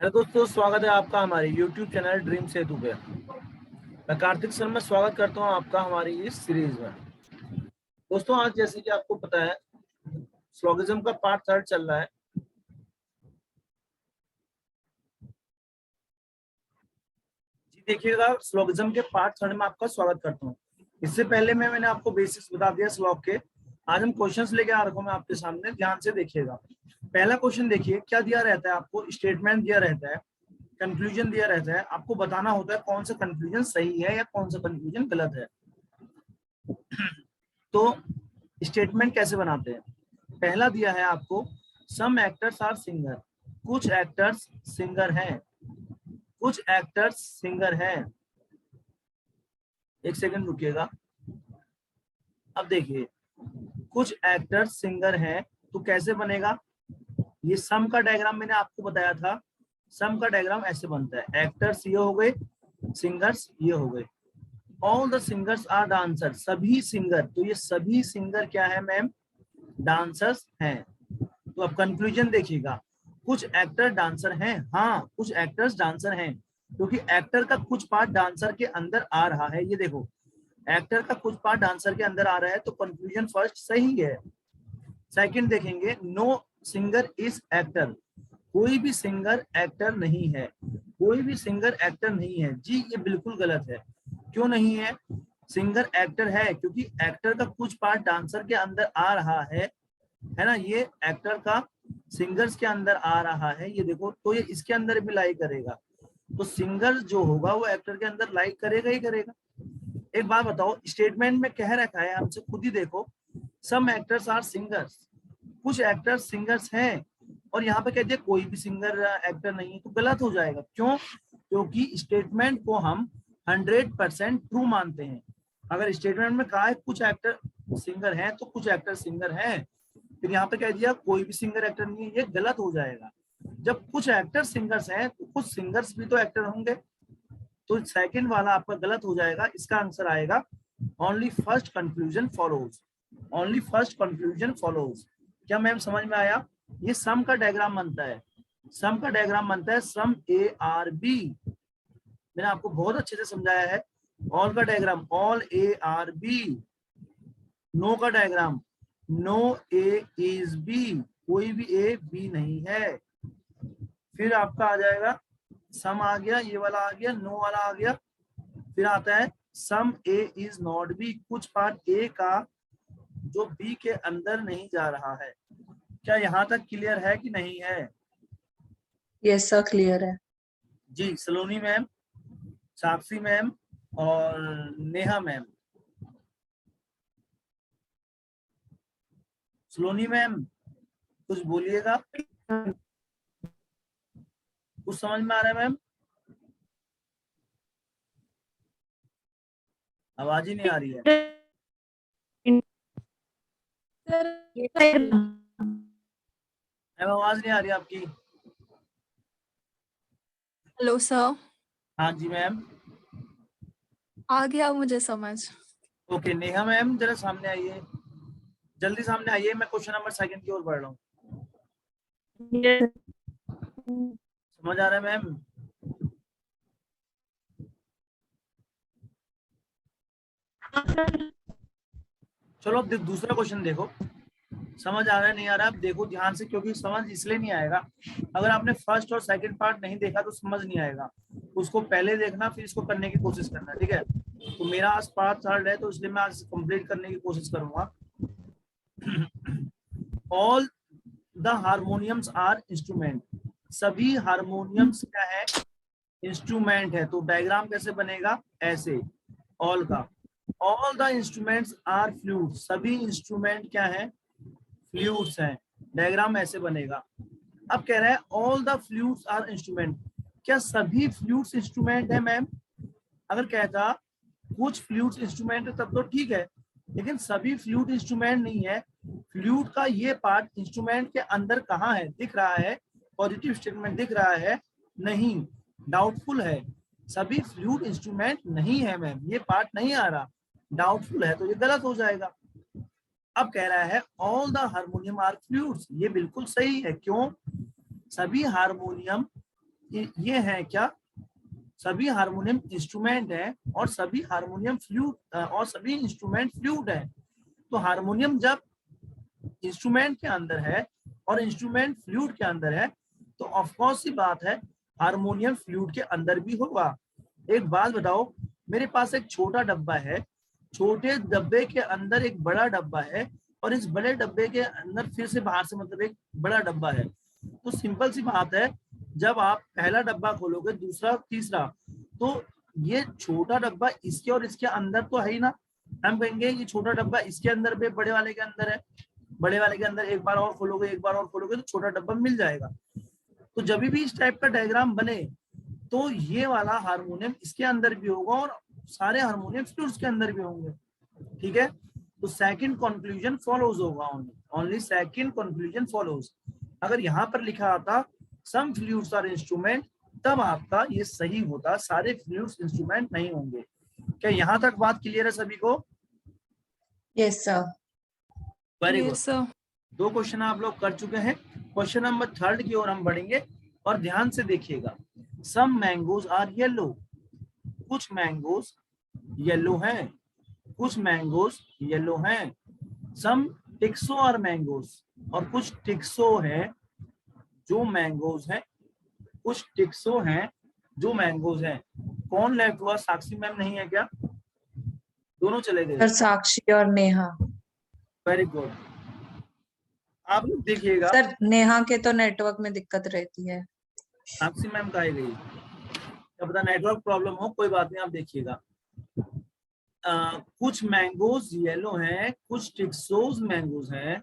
Hello दोस्तों, स्वागत है आपका हमारे YouTube चैनल ड्रीम सेतु पे। मैं कार्तिक शर्मा स्वागत करता हूं आपका हमारी इस सीरीज में। दोस्तों, आज जैसे कि आपको पता है स्लोगिज्म का पार्ट 3 चल रहा है। जी देखिएगा, स्लोगिज्म के पार्ट 3 में आपका स्वागत करता हूं। इससे पहले मैंने आपको बेसिक्स बता दिया स्लोग के। आज हम क्वेश्चंस लेके आ रखा हूं मैं आपके सामने, ध्यान से देखिएगा। पहला क्वेश्चन देखिए, क्या दिया रहता है आपको? स्टेटमेंट दिया रहता है, कंक्लूजन दिया रहता है। आपको बताना होता है कौन सा कंक्लूजन सही है या कौन सा कंक्लूजन गलत है। तो स्टेटमेंट कैसे बनाते हैं? पहला दिया है आपको, सम एक्टर्स आर सिंगर। कुछ एक्टर्स सिंगर हैं, कुछ एक्टर्स सिंगर हैं। एक सेकंड रुकिएगा। अब देखिए, कुछ एक्टर्स सिंगर हैं तो कैसे बनेगा? ये सम का डायग्राम मैंने आपको बताया था। सम का डायग्राम ऐसे बनता है, एक्टर्स ये हो गए, सिंगर्स ये हो गए। All the singers are dancer. सभी सिंगर, तो ये सभी सिंगर क्या है मैम? डांसर्स हैं। तो अब कंक्लूजन देखिएगा, कुछ एक्टर डांसर हैं। हाँ, कुछ एक्टर्स डांसर हैं, क्योंकि एक्टर का कुछ पार्ट डांसर के अंदर आ रहा है। ये देखो, एक्टर का कुछ पार्ट डांसर के अंदर आ रहा है, तो कंक्लूजन फर्स्ट सही है। सेकंड देखेंगे, नो सिंगर इज एक्टर। कोई भी सिंगर एक्टर नहीं है, कोई भी सिंगर एक्टर नहीं है। जी ये बिल्कुल गलत है। क्यों नहीं है? सिंगर एक्टर है, क्योंकि एक्टर का कुछ पार्ट डांसर के अंदर आ रहा है ना। ये एक्टर का सिंगर्स के अंदर आ रहा है, ये देखो, तो ये इसके अंदर भी लाई करेगा। तो सिंगर जो होगा वो एक्टर के अंदर लाइक करेगा ही करेगा। एक बात बताओ, स्टेटमेंट में कह रखा है हमसे, खुद ही देखो, सम एक्टर्स आर सिंगर्स। कुछ एक्टर्स सिंगर्स हैं, और यहाँ पे कह दिया कोई भी सिंगर एक्टर नहीं है, तो गलत हो जाएगा। क्यों? क्योंकि स्टेटमेंट को हम 100% ट्रू मानते हैं। अगर स्टेटमेंट में कहा है कुछ एक्टर सिंगर हैं, तो कुछ एक्टर सिंगर हैं। फिर यहाँ पे कह दिया कोई भी सिंगर एक्टर नहीं है, ये गलत हो जाएगा। जब कुछ एक्टर सिंगर्स हैं तो कुछ सिंगर्स भी तो एक्टर होंगे। तो सेकंड वाला आपका गलत हो जाएगा। इसका आंसर आएगा only first conclusion follows. Only first conclusion follows. क्या मैम समझ में आया? ये सम का डायग्राम बनता है, सम का डायग्राम बनता है, सम ए आर बी। मैंने आपको बहुत अच्छे से समझाया है। ऑल का diagram, all A are B. No का diagram, no A is B. कोई भी ए बी नहीं है। फिर आपका आ जाएगा, सम आ गया, ये वाला आ गया, नो वाला आ गया। फिर आता है सम ए इज नॉट बी। कुछ पार्ट ए का जो बी के अंदर नहीं जा रहा है। क्या यहाँ तक क्लियर है कि नहीं है? यस सर, क्लियर है जी, सलोनी मैम, साक्षी मैम और नेहा मैम। सलोनी मैम कुछ बोलिएगा, कुछ समझ में आ रहा है मैम? आवाज ही नहीं आ रही है मैम, आवाज नहीं आ रही आपकी। हेलो सर, हाँ जी मैम। आ गया मुझे समझ। ओके, नेहा मैम जरा सामने आइए, जल्दी सामने आइए। मैं क्वेश्चन नंबर 2 की ओर बढ़ रहा हूँ। समझ आ रहा है मैम? चलो अब दूसरा क्वेश्चन देखो। समझ आ रहा है नहीं आ रहा है? अब देखो ध्यान से, क्योंकि समझ इसलिए नहीं आएगा, अगर आपने फर्स्ट और सेकंड पार्ट नहीं देखा तो समझ नहीं आएगा। उसको पहले देखना, फिर इसको करने की कोशिश करना, ठीक है? तो मेरा आज पार्ट 3 है, तो इसलिए मैं आज कंप्लीट करने की कोशिश करूंगा। All the harmoniums are instrument. सभी हारमोनियम्स क्या है? इंस्ट्रूमेंट है। तो डायग्राम कैसे बनेगा? ऐसे, ऑल का, all the instruments are flute. सभी इंस्ट्रूमेंट क्या है? फ्लूट्स हैं। डायग्राम ऐसे बनेगा। अब कह रहा है all the flutes are instrument. क्या सभी फ्लूट्स इंस्ट्रूमेंट है मैम? अगर कहता कुछ फ्लूट्स इंस्ट्रूमेंट है तब तो ठीक है, लेकिन सभी फ्लूट इंस्ट्रूमेंट नहीं है। फ्लूट का ये पार्ट इंस्ट्रूमेंट के अंदर कहाँ है? दिख रहा है? पॉजिटिव स्टेटमेंट दिख रहा है? नहीं, डाउटफुल है। सभी फ्लूट इंस्ट्रूमेंट नहीं है मैम, ये पार्ट नहीं आ रहा, डाउटफुल है, तो ये गलत हो जाएगा। अब कह रहा है all the harmonium are flutes. ये बिल्कुल सही है। क्यों? सभी हारमोनियम ये है क्या, सभी हारमोनियम इंस्ट्रूमेंट है और सभी हारमोनियम फ्लूट और सभी इंस्ट्रूमेंट फ्लूट है। तो हारमोनियम जब इंस्ट्रूमेंट के अंदर है और इंस्ट्रूमेंट फ्लूट के अंदर है तो ऑफ कोर्स सी बात है हारमोनियम फ्लूट के अंदर भी होगा। एक बात बताओ, मेरे पास एक छोटा डब्बा है, छोटे डब्बे के अंदर एक बड़ा डब्बा है और इस बड़े डब्बे के अंदर फिर से बाहर से मतलब एक बड़ा डब्बा है। तो सिंपल सी बात है, जब आप पहला डब्बा खोलोगे, दूसरा, तीसरा, तो ये छोटा डब्बा इसके और इसके अंदर तो है ही ना। हम कहेंगे ये छोटा डब्बा इसके अंदर भी, बड़े वाले के अंदर है, बड़े वाले के अंदर एक बार और खोलोगे, एक बार और खोलोगे तो छोटा डब्बा मिल जाएगा। तो जब भी इस टाइप का डायग्राम बने तो ये वाला हारमोनियम इसके अंदर भी होगा और सारे हारमोनियम फ्लूट्स के अंदर भी होंगे। ठीक है, तो सेकंड कंक्लूजन फॉलोज होगा, ओनली सेकंड कंक्लूजन फॉलोज। अगर यहाँ पर लिखा आता सम फ्लूट्स आर इंस्ट्रूमेंट, तब आपका ये सही होता, सारे फ्लूट्स इंस्ट्रूमेंट नहीं होंगे। क्या यहाँ तक बात क्लियर है सभी को? Yes, sir. Very good. Yes, sir. 2 question आप लोग कर चुके हैं। क्वेश्चन नंबर 3 की ओर हम बढ़ेंगे और ध्यान से देखिएगा। सम मैंगोज आर येलो, कुछ मैंगोज येलो हैं, कुछ मैंगोज येलो हैं। सम टिक्सो आर मैंगोज, और कुछ टिक्सो हैं जो मैंगोज हैं, कुछ टिक्सो हैं जो मैंगोज हैं। कौन लेफ्ट हुआ? साक्षी मैम नहीं है क्या? दोनों चले गए। Sir, साक्षी और नेहा। Very good. आप लोग देखिएगा, सर नेहा के तो नेटवर्क में दिक्कत रहती है। साक्षी मैम कहा गई, क्या पता नेटवर्क प्रॉब्लम हो, कोई बात नहीं, आप देखिएगा। कुछ मैंगोज येलो हैं, कुछ टिक्सोज मैंगोज हैं।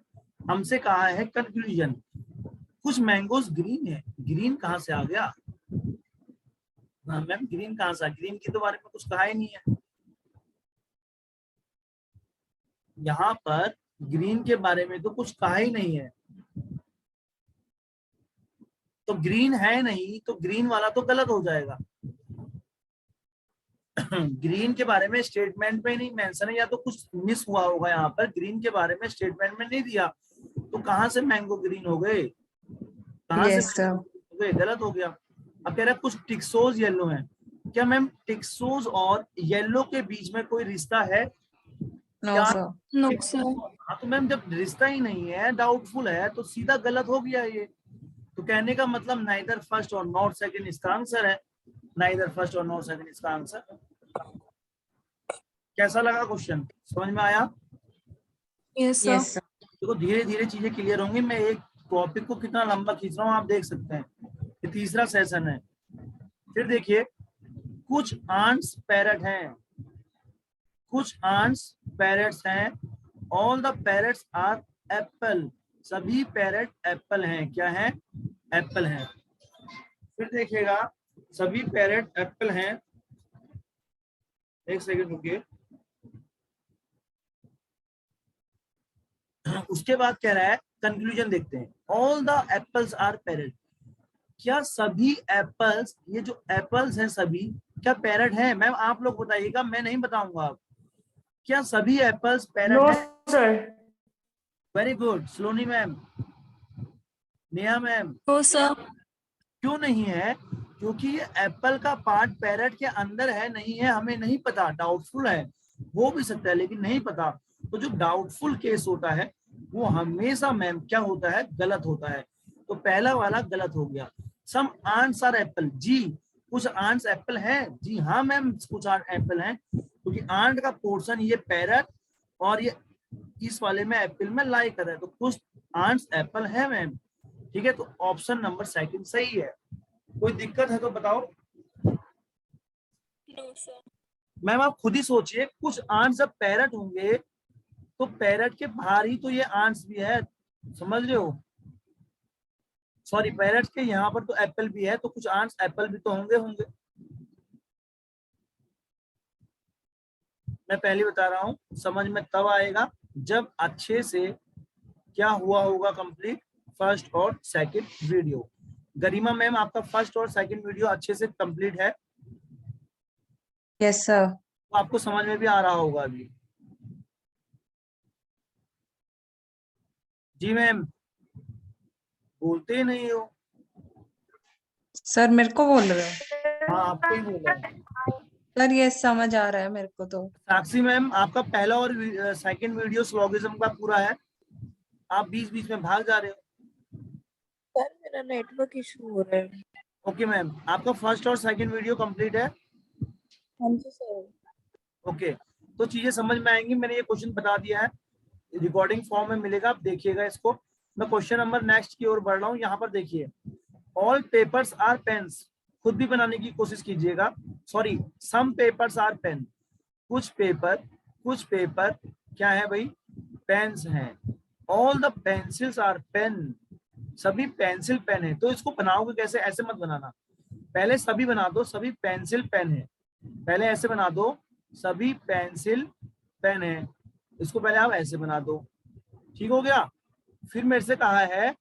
हमसे कहा है कंक्लूजन, कुछ मैंगोज ग्रीन है। ग्रीन कहाँ से आ गया? हाँ मैम, ग्रीन कहाँ से? ग्रीन के तो बारे में कुछ कहा ही नहीं है यहाँ पर, ग्रीन के बारे में तो कुछ कहा ही नहीं है। तो ग्रीन है नहीं, तो ग्रीन वाला तो गलत हो जाएगा। ग्रीन के बारे में स्टेटमेंट में नहीं मेंशन है, या तो कुछ मिस हुआ होगा यहाँ पर, ग्रीन के बारे में स्टेटमेंट में नहीं दिया, तो कहाँ से मैंगो ग्रीन हो गए? कहाँ से Yes, sir. हो गए? गलत हो गया। अब कह रहा है कुछ टिक्सोज येलो हैं। क्या मैम टिक्सोज और येलो के बीच में कोई रिश्ता है? No, क्या? sir. No, sir. हाँ, तो मैम जब रिश्ता ही नहीं है, डाउटफुल है, तो सीधा गलत हो गया ये। तो कहने का मतलब नाइदर फर्स्ट और नॉट सेकंड इसका आंसर है, नाइदर फर्स्ट और नॉट सेकंड इसका आंसर। कैसा लगा क्वेश्चन? समझ में आया? Yes, sir. Yes, sir. देखो धीरे धीरे चीजें क्लियर होंगी। मैं एक टॉपिक को कितना लंबा खींच रहा हूँ आप देख सकते हैं। ये तीसरा सेशन है। फिर देखिए, कुछ आंट्स पैरट हैं, कुछ आंट्स पैरट्स हैं। All the parrots are apple, सभी पैरट एप्पल हैं। क्या है? एप्पल हैं। फिर देखिएगा, सभी पैरट एप्पल हैं। एक सेकंड रुकिए। उसके बाद कह रहा है, कंक्लूजन देखते हैं। All the apples are parrot, क्या सभी एप्पल्स, ये जो एप्पल्स हैं सभी, क्या पैरट है? मैम आप लोग बताइएगा, मैं नहीं बताऊंगा। आप, क्या सभी एप्पल्स पैरट No, है? sir. Very good. Saloni ma'am, Neha ma'am, No, sir. क्यों नहीं है? क्योंकि ये एप्पल का पार्ट पैरट के अंदर है नहीं है हमें नहीं पता, डाउटफुल है। हो भी सकता है लेकिन नहीं पता। तो जो डाउटफुल केस होता है वो हमेशा मैम क्या होता है? गलत होता है। तो पहला वाला गलत हो गया। सम आंट्स आर एप्पल, जी कुछ आंट्स एप्पल हैं। जी हाँ मैम, कुछ आंट एप्पल हैं, क्योंकि आंट का पोर्शन ये पैरट और ये इस वाले में एप्पल में लाई कर रहा है, तो कुछ आंट्स एप्पल है मैम। ठीक है, तो ऑप्शन नंबर सेकंड सही है। कोई दिक्कत है तो बताओ। No, sir. मैम आप खुद ही सोचिए, कुछ आंट्स जब पैरट होंगे तो पैरट के बाहर ही तो ये आंट्स भी है, समझ रहे हो? सॉरी, पैरट के यहाँ पर तो एप्पल भी है, तो कुछ आंट्स एप्पल भी तो होंगे होंगे। मैं पहले बता रहा हूँ, समझ में तब आएगा जब अच्छे से क्या हुआ होगा कंप्लीट, फर्स्ट और सेकंड वीडियो। गरिमा मैम आपका फर्स्ट और सेकंड वीडियो अच्छे से कंप्लीट है? Yes, sir. तो आपको समझ में भी आ रहा होगा अभी। जी मैम, बोलते ही नहीं हो। सर मेरे को बोल रहे हो? हाँ आपको ही बोल रहा हूँ। सर ये समझ आ रहा है मेरे को तो। साक्षी मैम आपका पहला और सेकंड वीडियो स्लोगिज्म का पूरा है, आप बीच बीच में भाग जा रहे हो। सर मेरा नेटवर्क इशू हो रहा है। ओके मैम, आपका फर्स्ट और सेकंड वीडियो कंप्लीट है। हाँ जी सर। ओके, तो चीजें समझ में आएंगी। मैंने ये क्वेश्चन बता दिया है, रिकॉर्डिंग फॉर्म में मिलेगा, आप देखिएगा इसको। मैं क्वेश्चन नंबर नेक्स्ट की ओर बढ़ रहा हूँ। यहाँ पर देखिए, ऑल पेपर्स आर पेन्स, खुद भी बनाने की कोशिश कीजिएगा। Sorry, some papers are pen, कुछ पेपर क्या है भाई, पेन्स हैं। All the pencils are pen, सभी पेंसिल पेन है। तो इसको बनाओगे कैसे, ऐसे मत बनाना, पहले सभी बना दो, सभी पेंसिल पेन है। पहले ऐसे बना दो, सभी पेंसिल पेन है, इसको पहले आप ऐसे बना दो, ठीक हो गया। फिर मेरे से कहा है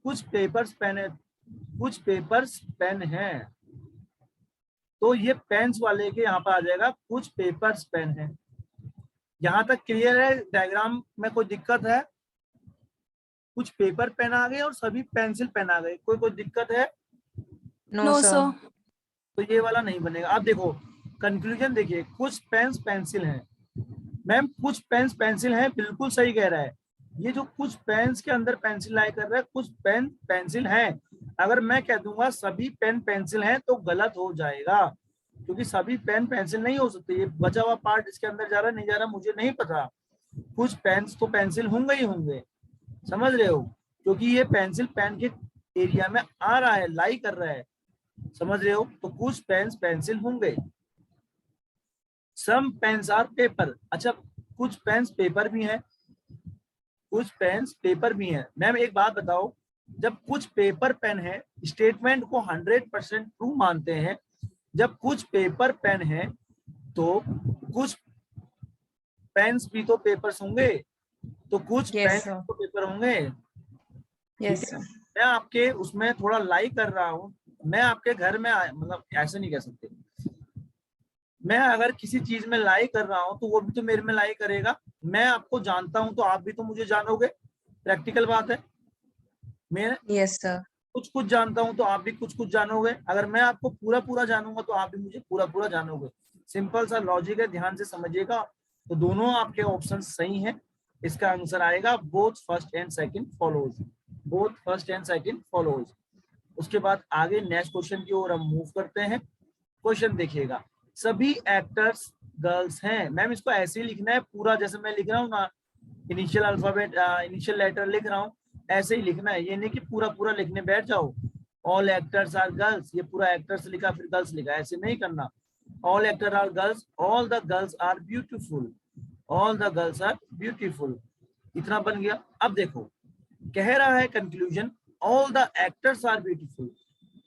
कुछ पेपर्स पेन है, कुछ पेपर्स पेन है, तो ये पेन्स वाले के यहाँ पर आ जाएगा कुछ पेपर्स पेन है। यहाँ तक क्लियर है? डायग्राम में कोई दिक्कत है? कुछ पेपर पेन आ गए और सभी पेंसिल पेन आ गए, कोई दिक्कत है? No no sir. सर। तो ये वाला नहीं बनेगा। अब देखो कंक्लूजन देखिए, कुछ पेन्स पेंसिल हैं। मैम कुछ पेन्स पेंसिल हैं, बिल्कुल सही कह रहा है। ये जो कुछ पेन्स के अंदर पेंसिल लाई कर रहा है, कुछ पेन पेंसिल हैं। अगर मैं कह दूंगा सभी पेन पेंसिल हैं तो गलत हो जाएगा, क्योंकि सभी पेन पेंसिल नहीं हो सकते। ये बचा हुआ पार्ट इसके अंदर जा रहा नहीं जा रहा मुझे नहीं पता। कुछ पेन्स तो पेंसिल होंगे ही होंगे, समझ रहे हो, क्योंकि ये पेंसिल पेन के एरिया में आ रहा है, लाई कर रहा है, समझ रहे हो। तो कुछ पेन्स पेंसिल होंगे। सम पेन्स आर पेपर, अच्छा कुछ पेन्स पेपर भी हैं, कुछ पेन्स पेपर भी हैं। मैम एक बात बताओ, जब कुछ पेपर पेन है, स्टेटमेंट को 100% ट्रू मानते हैं। जब कुछ पेपर पेन है तो कुछ पेन्स भी तो पेपर्स होंगे, तो कुछ यस पेन्स सर। तो पेपर होंगे। ठीक यस है, सर। मैं आपके उसमें थोड़ा लाई कर रहा हूँ। मैं आपके घर में मतलब ऐसे नहीं कह सकते, मैं अगर किसी चीज में लाई कर रहा हूँ तो वो भी तो मेरे में लाई करेगा। मैं आपको जानता हूँ तो आप भी तो मुझे जानोगे, प्रैक्टिकल बात है। मैं यस सर। कुछ जानता हूँ तो आप भी कुछ जानोगे। अगर मैं आपको पूरा जानूंगा तो आप भी मुझे पूरा जानोगे। सिंपल सा लॉजिक है, ध्यान से समझिएगा। तो दोनों आपके ऑप्शन सही हैं। इसका आंसर आएगा both first and second follows, both first and second follows. उसके बाद आगे नेक्स्ट क्वेश्चन की ओर हम मूव करते हैं। क्वेश्चन देखिएगा, सभी एक्टर्स गर्ल्स हैं। मैम इसको ऐसे ही लिखना है पूरा, जैसे मैं लिख रहा हूँ ना, इनिशियल अल्फाबेट इनिशियल लेटर लिख रहा हूँ, ऐसे ही लिखना है। ये नहीं कि पूरा लिखने बैठ जाओ, ऑल एक्टर्स आर गर्ल्स, ये पूरा एक्टर्स लिखा फिर गर्ल्स लिखा, ऐसे नहीं करना। All actor are girls, all the girls are beautiful, all the girls are beautiful, इतना बन गया। अब देखो कह रहा है conclusion, all the actors are beautiful,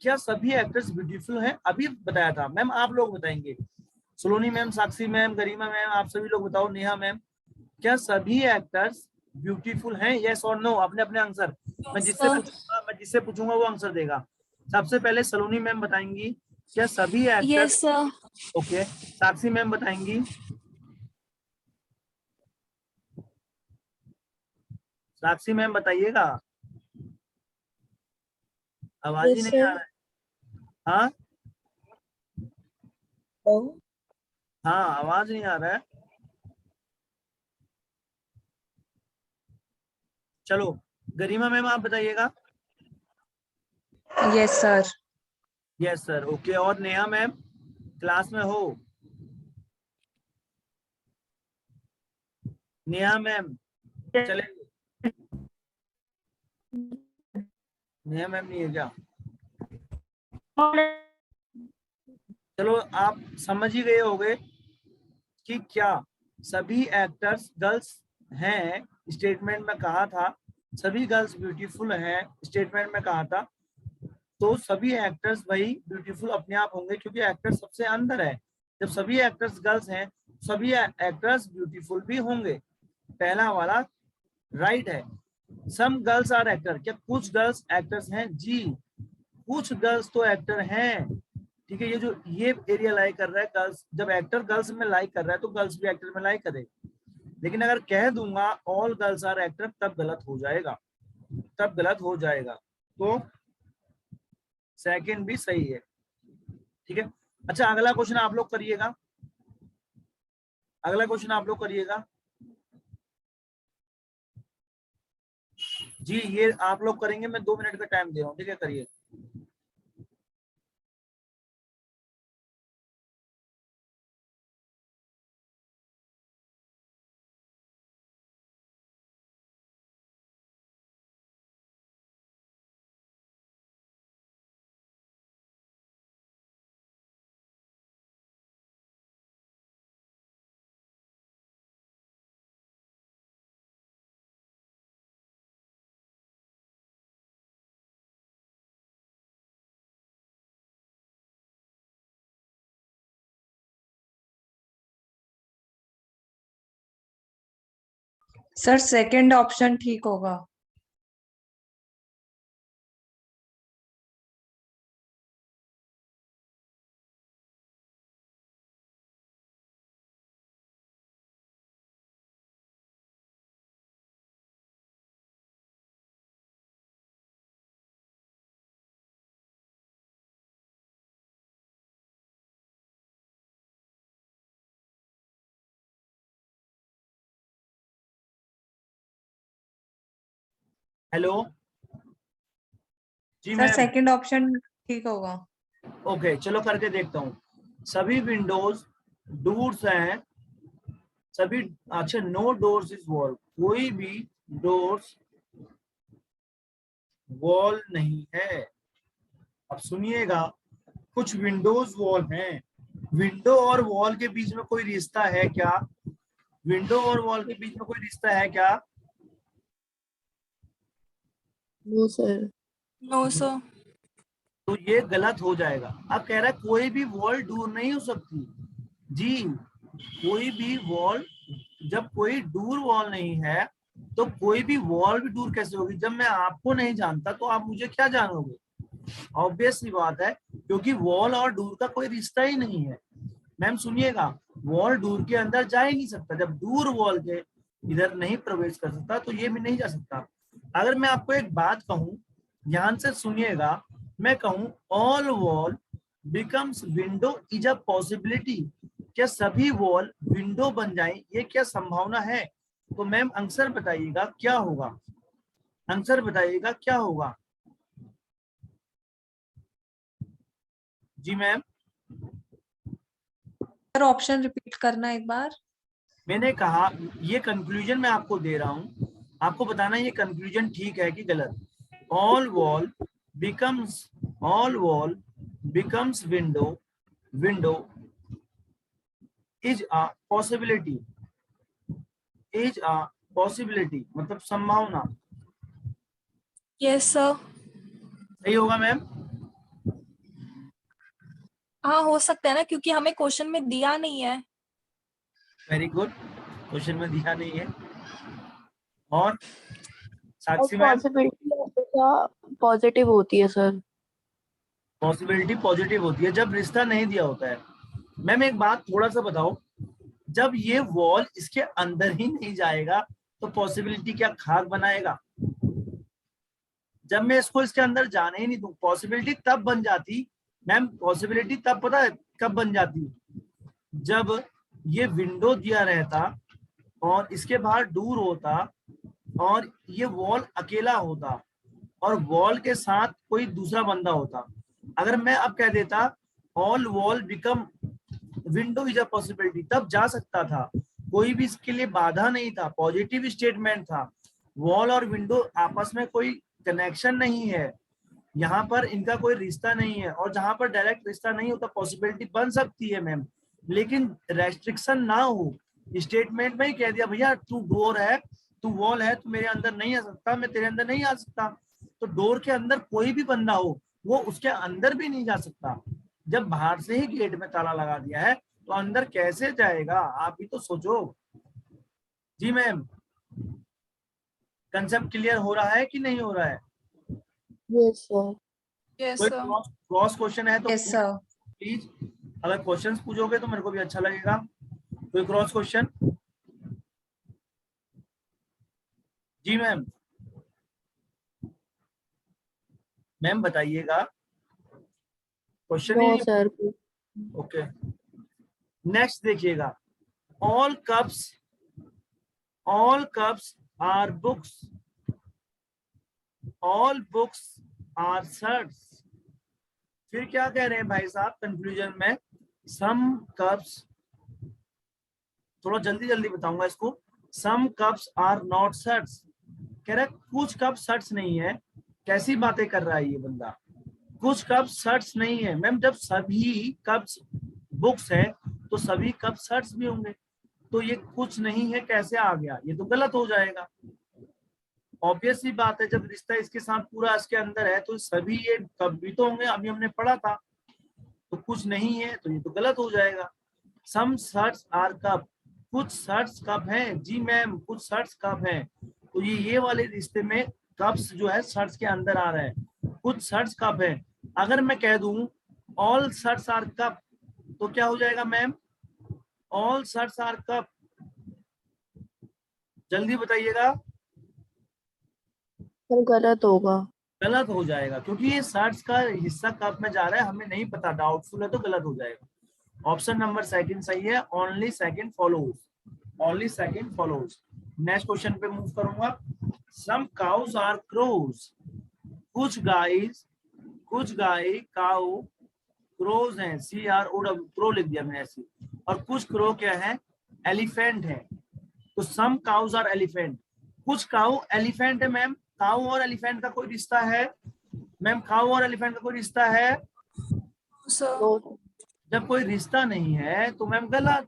क्या सभी एक्टर्स ब्यूटीफुल हैं? अभी बताया था मैम, आप लोग बताएंगे। सलोनी मैम, साक्षी मैम, गरिमा मैम, आप सभी लोग बताओ, नेहा मैम, क्या सभी एक्टर्स ब्यूटीफुल हैं? यस और नो, अपने अपने आंसर। मैं जिससे पूछूंगा वो आंसर देगा। सबसे पहले सलोनी मैम बताएंगी, क्या सभी एक्टर्स, यस सर। ओके। साक्षी मैम बताएंगी, साक्षी मैम बताइएगा, आवाज ही यस नहीं आ सर। रहा है। हाँ हाँ, आवाज नहीं आ रहा है। चलो गरिमा मैम आप बताइएगा। Yes sir. Yes sir, okay. और नेहा मैम क्लास में हो? नेहा मैम चलेंगे? नेहा मैम नहीं है क्या? चलो आप समझ ही गए होंगे कि क्या सभी एक्टर्स गर्ल्स हैं। स्टेटमेंट में कहा था सभी गर्ल्स ब्यूटीफुल हैं, स्टेटमेंट में कहा था, तो सभी एक्टर्स भाई ब्यूटीफुल अपने आप होंगे, क्योंकि एक्टर्स सबसे अंदर है। जब सभी एक्टर्स गर्ल्स हैं, सभी एक्टर्स ब्यूटीफुल भी होंगे, पहला वाला राइट है। सम गर्ल्स आर एक्टर, क्या कुछ गर्ल्स एक्टर्स हैं? जी, कुछ गर्ल्स तो एक्टर हैं। ठीक है, ये जो ये एरिया लाइक कर रहा है गर्ल्स, जब एक्टर गर्ल्स में लाइक कर रहा है तो गर्ल्स भी एक्टर में लाइक करे। लेकिन अगर कह दूंगा ऑल गर्ल्स आर एक्टर, तब गलत हो जाएगा, तब गलत हो जाएगा। तो सेकंड भी सही है, ठीक है। अच्छा अगला क्वेश्चन आप लोग करिएगा, अगला क्वेश्चन आप लोग करिएगा जी। ये आप लोग करेंगे, मैं 2 मिनट का टाइम दे रहा हूँ, ठीक है, करिए। सर सेकंड ऑप्शन ठीक होगा। हेलो जी सर मैम। सेकंड ऑप्शन ठीक होगा। ओके चलो करके देखता हूँ। सभी विंडोज डोर्स हैं, सभी, अच्छा नो डोर्स इज वॉल, कोई भी डोर्स वॉल नहीं है। अब सुनिएगा, कुछ विंडोज वॉल हैं। विंडो और वॉल के बीच में कोई रिश्ता है क्या? विंडो और वॉल के बीच में कोई रिश्ता है क्या? No sir. No sir. तो ये गलत हो जाएगा। अब कह रहा है कोई भी वॉल दूर नहीं हो सकती जी, कोई भी वॉल, जब कोई दूर वॉल नहीं है तो कोई भी वॉल भी दूर कैसे होगी? जब मैं आपको नहीं जानता तो आप मुझे क्या जानोगे? ऑब्वियस सी बात है, क्योंकि वॉल और डूर का कोई रिश्ता ही नहीं है। मैम सुनिएगा, वॉल डूर के अंदर जा ही नहीं सकता, जब दूर वॉल के इधर नहीं प्रवेश कर सकता तो ये भी नहीं जा सकता। अगर मैं आपको एक बात कहूं, ध्यान से सुनिएगा, मैं कहूं all wall becomes window is a possibility, क्या सभी वॉल विंडो बन जाए, ये क्या संभावना है? तो मैम आंसर बताइएगा क्या होगा, आंसर बताइएगा क्या होगा जी मैम। सर ऑप्शन रिपीट करना एक बार। मैंने कहा ये कंक्लूजन मैं आपको दे रहा हूं, आपको बताना ये कंक्लूजन ठीक है कि गलत। All wall becomes, all wall becomes window, window is a possibility, is a possibility मतलब संभावना। Yes sir. सही होगा मैम? हाँ हो सकता है ना, क्योंकि हमें क्वेश्चन में दिया नहीं है। वेरी गुड, क्वेश्चन में दिया नहीं है। और और साक्षी मैम? पॉसिबिलिटी हमेशा पॉजिटिव होती है सर। पॉसिबिलिटी पॉजिटिव होती है जब रिश्ता नहीं दिया होता है। मैम एक बात थोड़ा सा बताओ, जब ये वॉल इसके अंदर ही नहीं जाएगा तो पॉसिबिलिटी क्या खाक बनाएगा? जब मैं इसको इसके अंदर जाने ही नहीं दूं, पॉसिबिलिटी तब बन जाती मैम, पॉसिबिलिटी तब पता है कब बन जाती? जब ये विंडो दिया रहता और इसके बाहर डोर होता और ये वॉल अकेला होता और वॉल के साथ कोई दूसरा बंदा होता। अगर मैं अब कह देता all wall become window is a possibility, तब जा सकता था, कोई भी इसके लिए बाधा नहीं था, पॉजिटिव स्टेटमेंट था। वॉल और विंडो आपस में कोई कनेक्शन नहीं है, यहाँ पर इनका कोई रिश्ता नहीं है, और जहां पर डायरेक्ट रिश्ता नहीं होता पॉसिबिलिटी बन सकती है मैम, लेकिन रेस्ट्रिक्शन ना हो। स्टेटमेंट में ही कह दिया भैया तू डोर है, तू वॉल है, तू मेरे अंदर नहीं आ सकता, मैं तेरे अंदर नहीं आ सकता। तो डोर के अंदर कोई भी बंदा हो वो उसके अंदर भी नहीं जा सकता। जब बाहर से ही गेट में ताला लगा दिया है तो अंदर कैसे जाएगा? आप भी तो सोचो जी मैम। कंसेप्ट क्लियर हो रहा है कि नहीं हो रहा है? Yes sir. यस कोई सर। क्रॉस क्वेश्चन है तो यस सर। प्लीज, अगर क्वेश्चंस पूछोगे तो मेरे को भी अच्छा लगेगा। कोई क्रॉस क्वेश्चन? जी मैम, मैम बताइएगा। क्वेश्चन नो ही सर। ओके। नेक्स्ट देखिएगा, all cups are books, all books are shirts. फिर क्या कह रहे हैं भाई साहब कंक्लूजन में, सम कप्स, थोड़ा जल्दी जल्दी बताऊंगा इसको, सम कप्स आर नॉट शर्ट्स। कह रहा है कुछ कप शर्ट्स नहीं है। कैसी बातें कर रहा है ये बंदा, कुछ कप शर्ट्स नहीं है। मैम जब सभी कप्स बुक्स है तो सभी कप शर्ट्स भी होंगे, तो ये कुछ नहीं है कैसे आ गया, ये तो गलत हो जाएगा। ऑब्वियस सी बात है, जब रिश्ता इसके साथ पूरा इसके अंदर है तो सभी ये कप भी तो होंगे, अभी हमने पढ़ा था। तो कुछ नहीं है तो ये तो गलत हो जाएगा। सम शर्ट्स आर कप, कुछ शर्ट्स कप हैं। जी मैम कुछ शर्ट्स कप हैं, तो ये वाले रिश्ते में कप्स जो है शर्ट्स के अंदर आ रहा है, कुछ शर्ट्स कप है। अगर मैं कह दूं ऑल शर्ट्स आर कप तो क्या हो जाएगा ma'am, all shirts are cup, जल्दी बताइएगा। सर गलत होगा। गलत हो जाएगा क्योंकि ये शर्ट्स का हिस्सा कप में जा रहा है, हमें नहीं पता, डाउटफुल है तो गलत हो जाएगा। ऑप्शन नंबर सेकंड सही है, only second follows, only second follows. Next question पे मूव करूंगा। सम काउस आर क्रोज, कुछ गाय काउ क्रोज हैं, CRO क्रो लिख दिया मैंने ऐसे, और कुछ क्रो क्या है, एलिफेंट है। तो सम काउस आर एलिफेंट, कुछ काउ एलिफेंट है। मैम काउ और एलिफेंट का कोई रिश्ता है? मैम काउ और एलिफेंट का कोई रिश्ता है? Sir no. जब कोई रिश्ता नहीं है तो मैम गलत।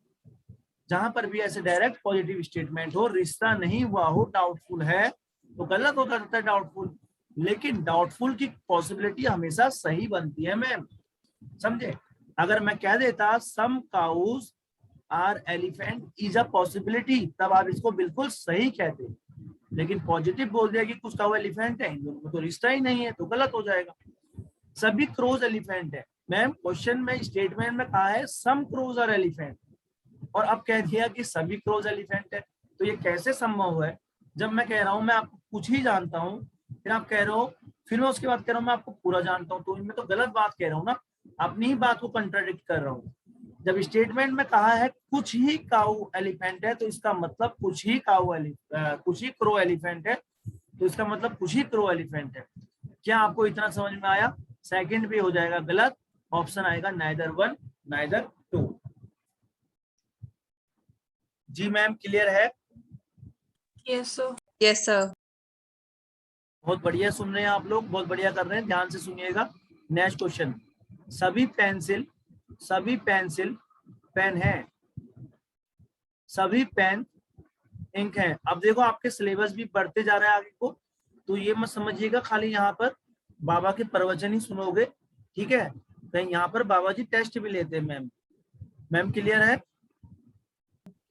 जहां पर भी ऐसे डायरेक्ट पॉजिटिव स्टेटमेंट हो, रिश्ता नहीं हुआ हो, डाउटफुल है तो गलत हो सकता है डाउटफुल। लेकिन डाउटफुल की पॉसिबिलिटी हमेशा सही बनती है मैम, समझे। अगर मैं कह देता some cows are elephant is a possibility, तब आप इसको बिल्कुल सही कहते। लेकिन पॉजिटिव बोल दिया कि कुछ काउ एलिफेंट है, इन दोनों में तो रिश्ता ही नहीं है, तो गलत हो जाएगा। सभी क्रोज एलिफेंट है। मैम क्वेश्चन में स्टेटमेंट में कहा है सम क्रोज आर एलिफेंट, और अब कह दिया कि सभी क्रोज एलिफेंट है, तो ये कैसे संभव है? जब मैं कह रहा हूँ मैं आपको कुछ ही जानता हूँ, फिर आप कह रहे हो, फिर मैं उसके बाद कह रहा हूँ मैं आपको पूरा जानता हूँ, तो इनमें तो गलत बात कह रहा हूँ ना, अपनी ही बात को कंट्राडिक्ट कर रहा हूँ। जब स्टेटमेंट में कहा है कुछ ही काऊ एलिफेंट है, तो इसका मतलब कुछ ही क्रो एलिफेंट है, तो इसका मतलब कुछ ही क्रो एलिफेंट है। क्या आपको इतना समझ में आया? सेकंड भी हो जाएगा गलत, ऑप्शन आएगा नाइदर वन नाइदर टू। जी मैम क्लियर है? Yes sir. Yes sir. बहुत बढ़िया सुन रहे हैं आप लोग, बहुत बढ़िया कर रहे हैं, ध्यान से सुनिएगा। नेक्स्ट क्वेश्चन, सभी पेंसिल पेन है, सभी पेन इंक है। अब देखो आपके सिलेबस भी बढ़ते जा रहा है आगे को, तो ये मत समझिएगा खाली यहाँ पर बाबा के प्रवचन ही सुनोगे, ठीक है। कहीं यहाँ पर बाबा जी टेस्ट भी लेते हैं मैम। मैम क्लियर है?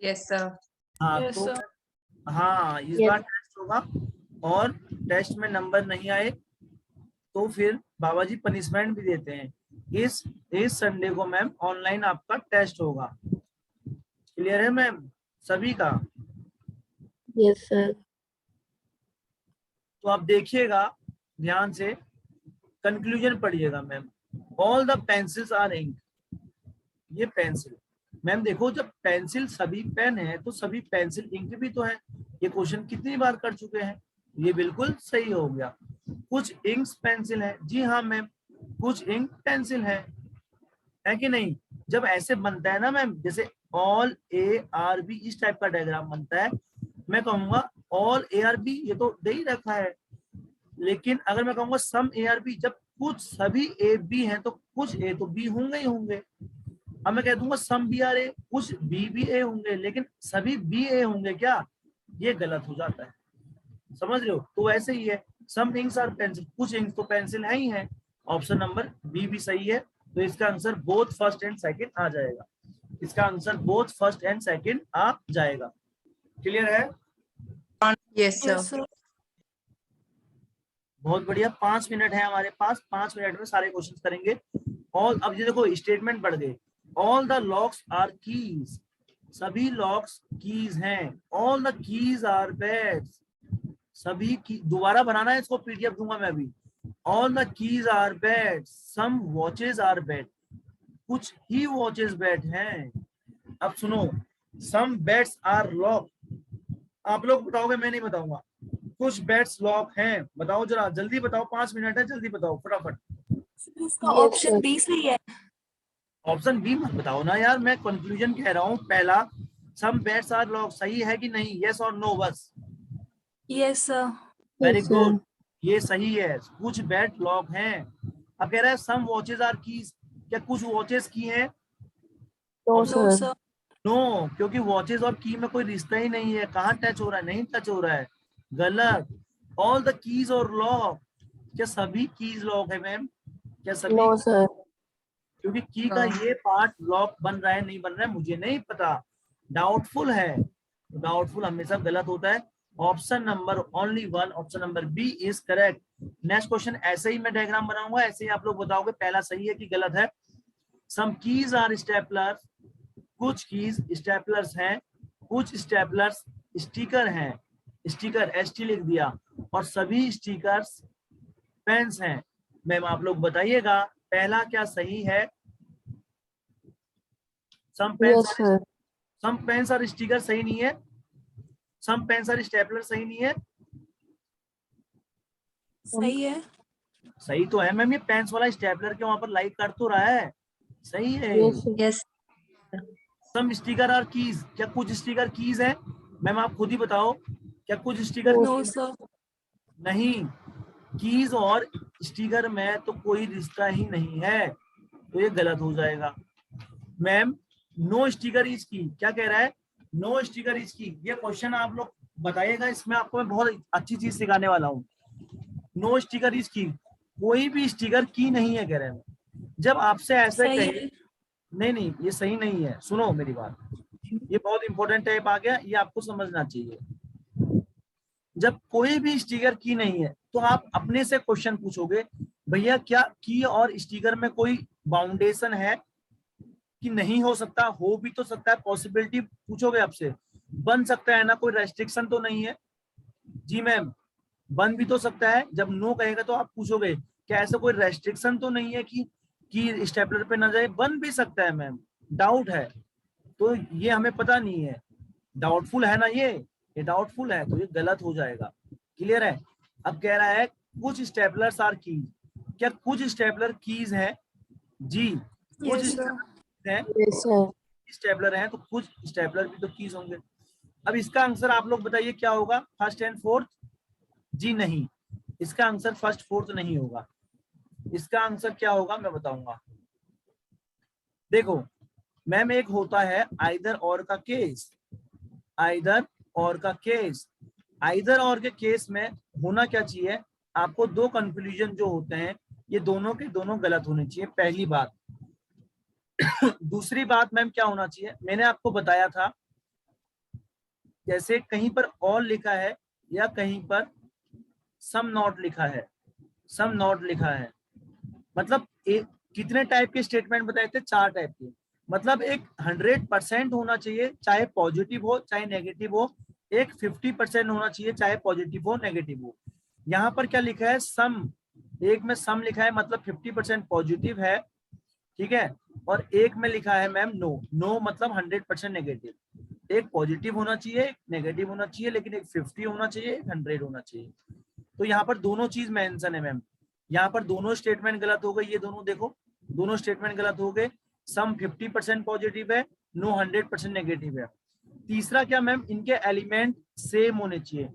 Yes sir. हाँ यस तो सर। हाँ इस Yes. बार टेस्ट होगा, और टेस्ट में नंबर नहीं आए तो फिर बाबा जी पनिशमेंट भी देते हैं। इस संडे को मैम ऑनलाइन आपका टेस्ट होगा, क्लियर है मैम सभी का? Yes sir. तो आप देखिएगा ध्यान से, कंक्लूजन पढ़िएगा ma'am. All the pencils are ink, ये पेंसिल, मैम देखो जब पेंसिल सभी पेन है तो सभी पेंसिल इंक भी तो है। ये क्वेश्चन कितनी बार कर चुके हैं, ये बिल्कुल सही हो गया। कुछ इंक्स पेंसिल है, जी हाँ मैम कुछ इंक पेंसिल है कि नहीं? जब ऐसे बनता है ना मैम, जैसे ऑल ARB इस टाइप का डायग्राम बनता है, मैं कहूंगा ऑल ARB ये तो दे ही रखा है। लेकिन अगर मैं कहूंगा सम ARB, जब कुछ सभी A B हैं तो कुछ A तो B होंगे ही होंगे। अब मैं कह दूंगा सम B आर A, कुछ B भी A होंगे, लेकिन सभी B A होंगे क्या? ये गलत हो जाता है, समझ रहे हो। तो वैसे ही है, सम इंक्स आर पेंसिल, कुछ इंक तो पेंसिल है ही है। ऑप्शन नंबर बी भी सही है, तो इसका answer both first and second आ जाएगा। इसका answer both first and second आ जाएगा। क्लियर है? Yes yes sir. सर। बहुत बढ़िया, 5 मिनट है हमारे पास, 5 मिनट में सारे क्वेश्चन करेंगे। और अब ये देखो स्टेटमेंट बढ़ गए, all the locks are keys, सभी लॉक्स कीज हैं। All the keys are bags, सभी की, दोबारा बनाना है इसको, PDF दूंगा मैं अभी। All the keys are bed, some watches are bed, कुछ ही वॉचेज बेड हैं। अब सुनो, सम बेड्स आर लॉक, आप लोग बताओगे, मैं नहीं बताऊंगा। कुछ बेड्स लॉक हैं, बताओ जरा जल्दी बताओ, 5 मिनट है, जल्दी बताओ फटाफट। इसका Yes, ऑप्शन sir. बी सही है। ऑप्शन बी मत बताओ ना यार, मैं कंक्लूजन कह रहा हूँ। पहला सम बेड्स आर लॉक सही है कि नहीं, यस और नो बस। Yes sir. Very Yes, good, sir. ये सही है, कुछ बेड लॉक हैं। अब कह रहा है सम वॉचेज आर कीज, क्या कुछ वॉचेस की हैं? No, Option no sir. Sir. No, क्योंकि वॉचेस और की में कोई रिश्ता ही नहीं है, कहाँ टच हो रहा है, नहीं टच हो रहा है, गलत। ऑल द कीज और लॉक, क्या सभी कीज लॉक है मैम? क्या सभी? No, sir. क्योंकि की का No. ये पार्ट लॉक बन रहा है नहीं बन रहा है मुझे नहीं पता, डाउटफुल है। डाउटफुल हमेशा गलत होता है। Option number only one, option number B is correct. Next question ऐसे ही मैं डायग्राम बनाऊंगा, ऐसे ही आप लोग बताओगे पहला सही है कि गलत है। सम कीज आर स्टेपलर, कुछ कीज स्टेपलर्स हैं, कुछ स्टेपलर्स स्टिकर हैं, स्टिकर एसटी लिख दिया, और सभी स्टिकर्स पेन्स हैं। मैम आप लोग बताइएगा पहला क्या सही है? सम पेन्स Yes, और sir. सम पेन्स और स्टिकर सही नहीं है, सम पेन्स और स्टेपलर सही नहीं है। सही है। सही तो है मैम, ये पेन्स वाला स्टेपलर के वहां पर लाइक कर तो रहा है, सही है। Yes, sir. Yes. सम स्टिकर और कीज, क्या कुछ स्टिकर कीज है? मैम आप खुद ही बताओ, क्या कुछ स्टिकर No, नो सर। नहीं, कीज और स्टिकर में तो कोई रिश्ता ही नहीं है, तो ये गलत हो जाएगा। मैम नो स्टिकर इज की, क्या कह रहा है? नो स्टिकर इज की, ये क्वेश्चन आप लोग बताइएगा, इसमें आपको मैं बहुत अच्छी चीज सिखाने वाला हूँ। नो स्टिकर इज की, कोई भी स्टिकर की नहीं है कह रहे हैं। जब आपसे ऐसे सही कहे, है। नहीं नहीं ये सही नहीं है, सुनो मेरी बात, ये बहुत इंपॉर्टेंट टाइप आ गया, ये आपको समझना चाहिए। जब कोई भी स्टिकर की नहीं है तो आप अपने से क्वेश्चन पूछोगे, भैया क्या की और स्टिकर में कोई बाउंडेशन है कि नहीं हो सकता? हो भी तो सकता है, पॉसिबिलिटी पूछोगे आपसे, बन सकता है ना, कोई रेस्ट्रिक्शन तो नहीं है? जी मैम, बन भी तो सकता है। जब नो कहेगा तो आप पूछोगे क्या ऐसा कोई रेस्ट्रिक्शन तो नहीं है कि स्टेपलर पे ना जाए? बन भी सकता है मैम, डाउट है, तो ये हमें पता नहीं है, डाउटफुल है ना, ये डाउटफुल है, तो ये गलत हो जाएगा। क्लियर है? अब कह रहा है कुछ स्टेपलर्स आर कीज, क्या कुछ स्टेपलर कीज है? जी, कुछ यस सर। है, Yes, sir. स्टेपलर है तो कुछ स्टेपलर भी तो कीज होंगे। अब इसका आंसर आप लोग बताइए क्या होगा, फर्स्ट एंड फोर्थ? जी नहीं, इसका आंसर फर्स्ट फोर्थ नहीं होगा, इसका आंसर क्या होगा मैं बताऊंगा। देखो मैम, एक होता है आइदर और का केस, आइदर और का केस, आइदर और के केस में होना क्या चाहिए, आपको दो कंक्लूजन जो होते हैं ये दोनों के दोनों गलत होने चाहिए, पहली बात। दूसरी बात मैम क्या होना चाहिए, मैंने आपको बताया था, जैसे कहीं पर और लिखा है या कहीं पर सम नॉट लिखा है, सम नॉट लिखा है, मतलब एक कितने टाइप के स्टेटमेंट बताए थे? 4 टाइप के। मतलब एक 100% होना चाहिए चाहे पॉजिटिव हो चाहे नेगेटिव हो, एक 50% होना चाहिए चाहे पॉजिटिव हो नेगेटिव हो। यहाँ पर क्या लिखा है? सम, एक में सम लिखा है मतलब 50% पॉजिटिव है, ठीक है, और एक में लिखा है मैम नो, नो मतलब 100% नेगेटिव। एक पॉजिटिव होना चाहिए, एक नेगेटिव होना चाहिए, लेकिन एक 50 होना चाहिए, एक 100 होना चाहिए। तो यहाँ पर दोनों चीज मेंशन है मैम, यहाँ पर दोनों स्टेटमेंट गलत हो गए, ये दोनों देखो, दोनों स्टेटमेंट गलत हो गए। सम 50% पॉजिटिव है, नो 100% नेगेटिव है। तीसरा क्या मैम, इनके एलिमेंट सेम होने चाहिए,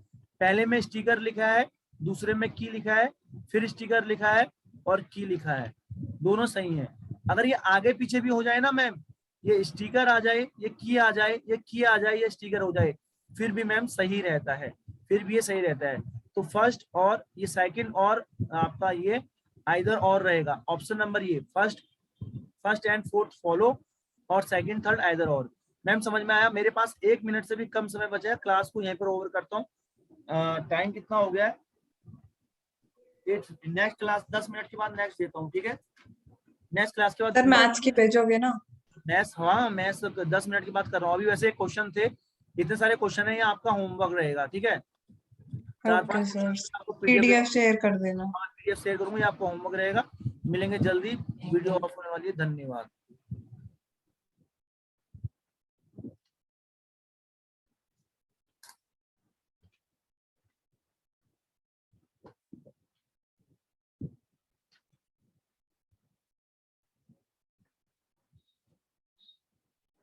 पहले में स्टिकर लिखा है, दूसरे में की लिखा है, फिर स्टिकर लिखा है और की लिखा है, दोनों सही है। अगर ये आगे पीछे भी हो जाए ना मैम, ये स्टिकर आ जाए, ये की आ जाए, ये की आ जाए, ये स्टिकर हो जाए, फिर भी मैम सही रहता है, फिर भी ये सही रहता है। तो फर्स्ट और ये सेकंड और आपका ये आइदर और रहेगा, ऑप्शन नंबर ये फर्स्ट एंड फोर्थ फॉलो, और सेकंड थर्ड आइदर और। मैम समझ में आया? मेरे पास 1 मिनट से भी कम समय बचा है, क्लास को यहीं पर ओवर करता हूँ। टाइम कितना हो गया है? नेक्स्ट क्लास 10 मिनट के बाद नेक्स्ट देता हूँ, ठीक है? नेक्स्ट क्लास के बाद सर मैथ्स की भेजोगे ना? नेक्स्ट, हाँ मैं सब 10 मिनट की बात कर रहा हूँ। अभी वैसे क्वेश्चन थे, इतने सारे क्वेश्चन है, ये आपका होमवर्क रहेगा, ठीक है? 4-5 ओके सर, आपको पीडीएफ शेयर कर देना। PDF शेयर करूंगा, ये आपको होमवर्क रहेगा। मिलेंगे जल्दी, वीडियो ऑफ होने वाली है। धन्यवाद।